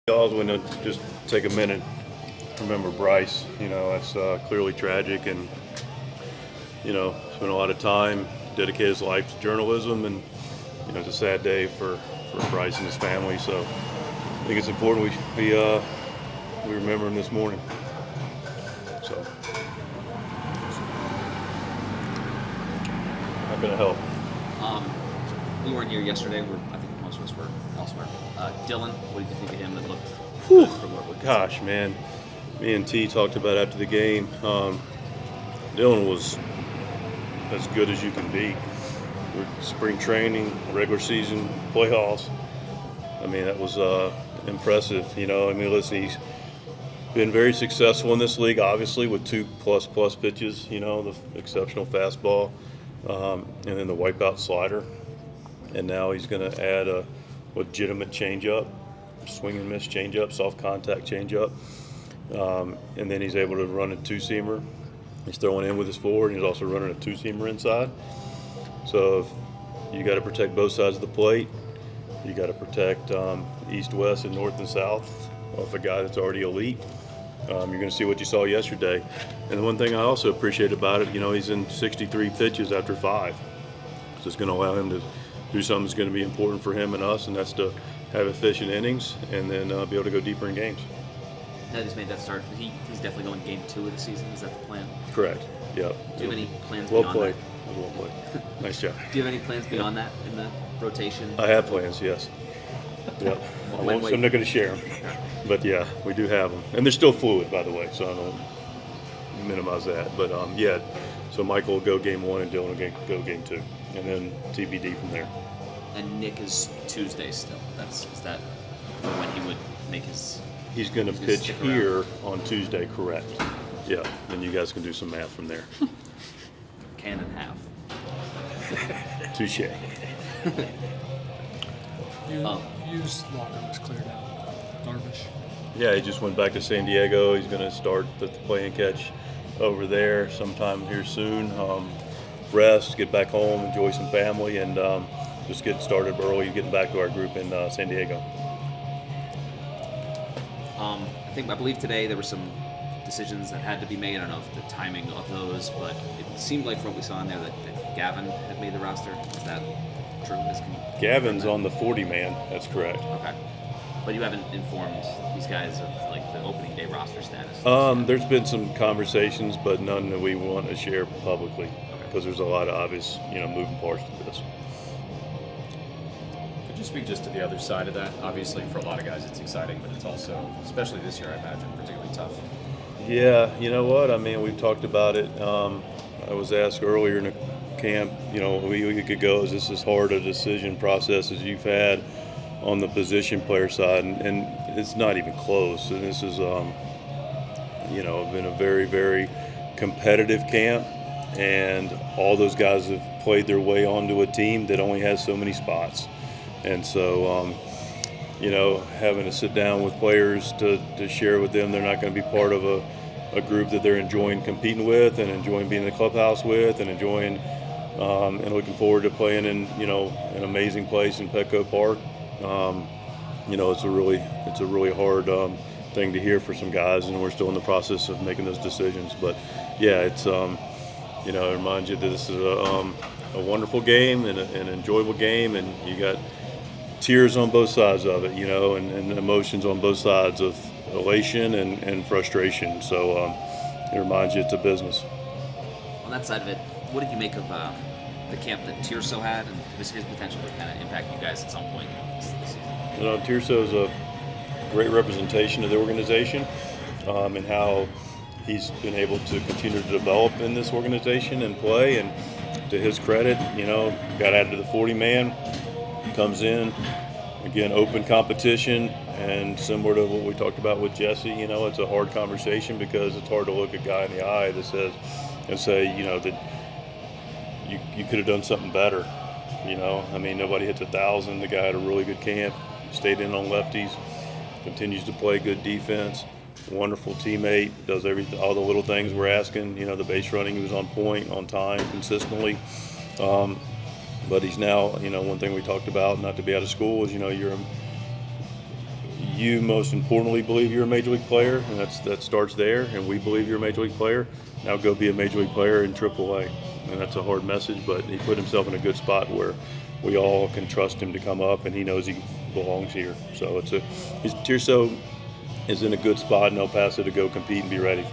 I always want to just take a minute to remember Bryce. That's clearly tragic, and spent a lot of time, dedicated his life to journalism, and it's a sad day for Bryce and his family. So I think it's important we remember him this morning. So how can I help? We weren't here yesterday. I think most of us were elsewhere. Dylan, what did you think of him that looked Whew. good from what we could Gosh, man. Me and T talked about after the game. Dylan was as good as you can be. Spring training, regular season, playoffs. I mean, that was impressive. Listen, he's been very successful in this league, obviously, with 2+ pitches, the exceptional fastball, and then the wipeout slider. And now he's going to add a legitimate changeup, swing and miss changeup, soft contact changeup. And then he's able to run a two-seamer. He's throwing in with his forward, and he's also running a two-seamer inside. So you got to protect both sides of the plate. You got to protect east, west, and north and south of a guy that's already elite. You're going to see what you saw yesterday. And the one thing I also appreciate about it, he's in 63 pitches after 5. So it's going to allow him to do something that's going to be important for him and us, and that's to have efficient innings and then be able to go deeper in games. Now he's made that start. He's definitely going game 2 of the season. Is that the plan? Correct. Yep. Do you have any plans Well beyond played. that? Well played. Nice job. Do you have any plans beyond that in the rotation? I have plans, yes. Yep. I'm not going to share them. But, yeah, we do have them. And they're still fluid, by the way, so I don't minimize that. But, yeah, so Michael will go game 1 and Dylan will go game 2. And then TBD from there. And Nick is Tuesday still. Is that when he would make his... He's going to pitch here on Tuesday, correct. Yeah, then you guys can do some math from there. Can and half. Touche. Hughes' locker was cleared out. Darvish. Yeah, he just went back to San Diego. He's going to start the play and catch over there sometime here soon. Rest, get back home, enjoy some family, and just get started early, getting back to our group in San Diego. I believe today there were some decisions that had to be made. I don't know if the timing of those, but it seemed like from what we saw in there that Gavin had made the roster. Is that true? Gavin's on the 40-man. That's correct. Okay. But you haven't informed these guys of the opening day roster status? There's been some conversations, but none that we want to share publicly because there's a lot of obvious, moving parts to this. Could you speak just to the other side of that? Obviously, for a lot of guys, it's exciting, but it's also, especially this year, I imagine, particularly tough. Yeah, you know what? I mean, we've talked about it. I was asked earlier in the camp, a week ago, is this as hard a decision process as you've had on the position player side? And it's not even close. And this is, been a very, very competitive camp. And all those guys have played their way onto a team that only has so many spots. And so, having to sit down with players to share with them they're not going to be part of a group that they're enjoying competing with and enjoying being in the clubhouse with and enjoying and looking forward to playing in, an amazing place in Petco Park. It's a really hard thing to hear for some guys, and we're still in the process of making those decisions. But, yeah, it's it reminds you that this is a wonderful game and an enjoyable game, and you got tears on both sides of it, and emotions on both sides of elation and frustration. So it reminds you it's a business. On that side of it, what did you make of the camp that Tirso had and his potential to kind of impact you guys at some point this season? Tirso is a great representation of the organization and how he's been able to continue to develop in this organization and play. And to his credit, got added to the 40-man, comes in, again, open competition, and similar to what we talked about with Jesse, it's a hard conversation because it's hard to look a guy in the eye that say, that you could have done something better. Nobody hits 1,000. The guy had a really good camp, stayed in on lefties, continues to play good defense. Wonderful teammate, does all the little things we're asking. The base running, he was on point, on time, consistently. But he's now, one thing we talked about, not to be out of school, is, you most importantly believe you're a major league player, and that starts there. And we believe you're a major league player. Now go be a major league player in AAA. And that's a hard message, but he put himself in a good spot where we all can trust him to come up, and he knows he belongs here. So Tirso is in a good spot in El Paso to go compete and be ready.